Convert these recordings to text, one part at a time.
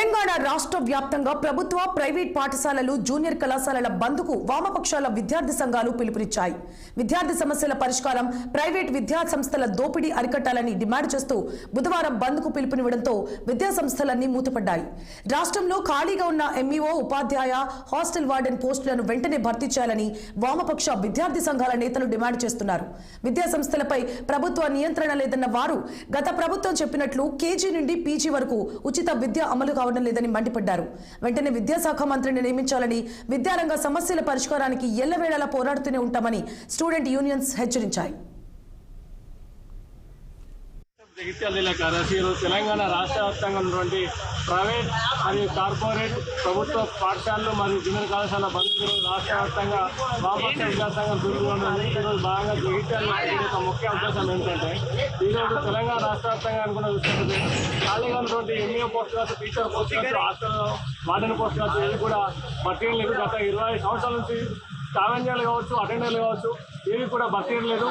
తెలంగాణ రాష్ట్ర వ్యాప్తంగా ప్రభుత్వ ప్రైవేట్ పాఠశాలలు జూనియర్ కళాశాలల బంద్కు వామపక్షాల విద్యార్థి సంఘాలు పిలుపునిచ్చాయి. విద్యార్థి సమస్యల పరిష్కారం, ప్రైవేట్ విద్యా సంస్థల దోపిడీ అరికట్టాలని డిమాండ్ చేస్తూ బుధవారం బంద్కు పిలుపునివ్వడంతో విద్యా సంస్థలన్నీ మూతపడ్డాయి. రాష్ట్రంలో ఖాళీగా ఉన్న ఎంఈఓ, ఉపాధ్యాయ, హాస్టల్ వార్డెన్ పోస్టులను వెంటనే భర్తీ చేయాలని వామపక్ష విద్యార్థి సంఘాల నేతలు డిమాండ్ చేస్తున్నారు. విద్యా సంస్థలపై ప్రభుత్వ నియంత్రణ లేదన్న వారు గత ప్రభుత్వం చెప్పినట్లు కేజీ నుండి పీజీ వరకు ఉచిత విద్య అమలు కావడం లేదని మండిపడ్డారు. వెంటనే విద్యాశాఖ మంత్రిని నియమించాలని, విద్యారంగ సమస్యల పరిష్కారానికి ఎల్లవేళలా పోరాడుతూనే ఉంటామని స్టూడెంట్ యూనియన్స్ హెచ్చరించాయి. జగిత్యాల జిల్లా కార్యదర్శి తెలంగాణ రాష్ట్ర వ్యాప్తంగా ఉన్నటువంటి ప్రైవేట్ మరియు కార్పొరేట్ ప్రభుత్వ పాఠశాలలు మరియు జూనియర్ కళాశాల బంధువులు రాష్ట్ర వ్యాప్తంగా వామపక్ష విద్యాసంఘం పిలుపునివ్వడం. ఈరోజు భాగంగా జగిత్యాల యొక్క ముఖ్య ఉద్దేశం ఏంటంటే, ఈరోజు తెలంగాణ రాష్ట్ర వ్యాప్తంగా అనుకున్న చూసుకుంటే ఖాళీగా ఉన్నటువంటి ఎంఈఓ పోస్ట్ కావచ్చు, టీచర్ పోస్ట్ కావచ్చు, హాస్టల్లో వార్డెన్ పోస్ట్ కావచ్చు, ఇది కూడా భర్తీ లేదు. గత 20 సంవత్సరాల నుంచి ఛాలెంజర్లు కావచ్చు, అటెండర్లు కావచ్చు, ఏవి కూడా భర్తీ లేదు.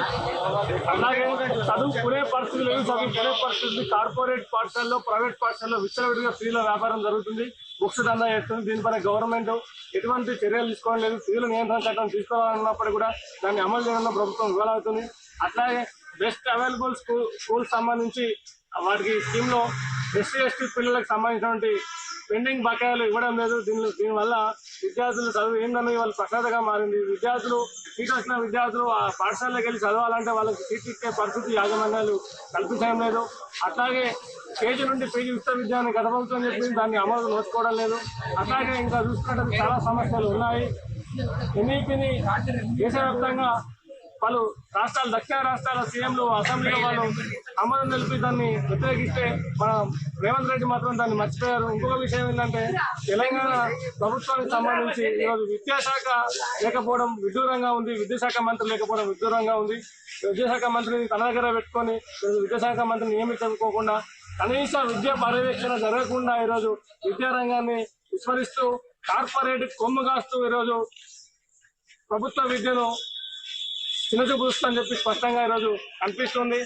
అలాగే చదువుకునే పరిస్థితి లేదు. చదువుకునే పరిస్థితి కార్పొరేట్ పాఠశాలలో, ప్రైవేట్ పాఠశాలలో విచ్చలవిడిగా ఫీజుల వ్యాపారం జరుగుతుంది, బుక్స్ దందా చేస్తుంది. దీనిపైన గవర్నమెంట్ ఎటువంటి చర్యలు తీసుకోవడం లేదు. ఫీజుల నియంత్రణ చట్టం తీసుకోవాలన్నప్పుడు కూడా దాన్ని అమలు చేయడంలో ప్రభుత్వం విఫలమవుతుంది. అట్లాగే బెస్ట్ అవైలబుల్ స్కూల్స్ సంబంధించి వాటికి స్కీమ్లో ఎస్సీ ఎస్టీ పిల్లలకు సంబంధించినటువంటి పెండింగ్ బకాయిలు ఇవ్వడం లేదు. దీనివల్ల విద్యార్థులు చదువు ఏందన్నది వాళ్ళు ప్రశ్నగా మారింది. విద్యార్థులు సీట్ వచ్చిన విద్యార్థులు ఆ పాఠశాలలోకి వెళ్ళి చదవాలంటే వాళ్ళకి సీట్ ఇచ్చే పరిస్థితి యాజమాన్యాలు కల్పించడం లేదు. అట్లాగే కేజీ నుండి పీజీ విశ్వవిద్యాలయాన్ని గత ప్రభుత్వం చెప్పింది, దాన్ని అమలు నోచుకోవడం లేదు. అట్లాగే ఇంకా చూసుకుంటే చాలా సమస్యలు ఉన్నాయి. ఎన్ఈపీని దేశవ్యాప్తంగా పలు రాష్ట్రాలు, దక్షిణ రాష్ట్రాల సీఎంలు అసెంబ్లీలో వాళ్ళు ఆమోదం తెలిపి దాన్ని వ్యతిరేకిస్తే మన రేవంత్ రెడ్డి మాత్రం దాన్ని మర్చిపోయారు. ఇంకొక విషయం ఏంటంటే, తెలంగాణ ప్రభుత్వానికి సంబంధించి ఈరోజు విద్యాశాఖ లేకపోవడం విడ్డూరంగా ఉంది, విద్యాశాఖ మంత్రి లేకపోవడం విడ్డూరంగా ఉంది. విద్యాశాఖ మంత్రిని తన దగ్గర పెట్టుకొని విద్యాశాఖ మంత్రిని నియమించుకోకుండా, కనీస విద్యా పర్యవేక్షణ జరగకుండా ఈరోజు విద్యారంగాన్ని విస్మరిస్తూ కార్పొరేట్ కొమ్ము కాస్తూ ఈరోజు ప్రభుత్వ విద్యను చిన్నచూపుస్తుందని చెప్పి స్పష్టంగా ఈరోజు కనిపిస్తుంది.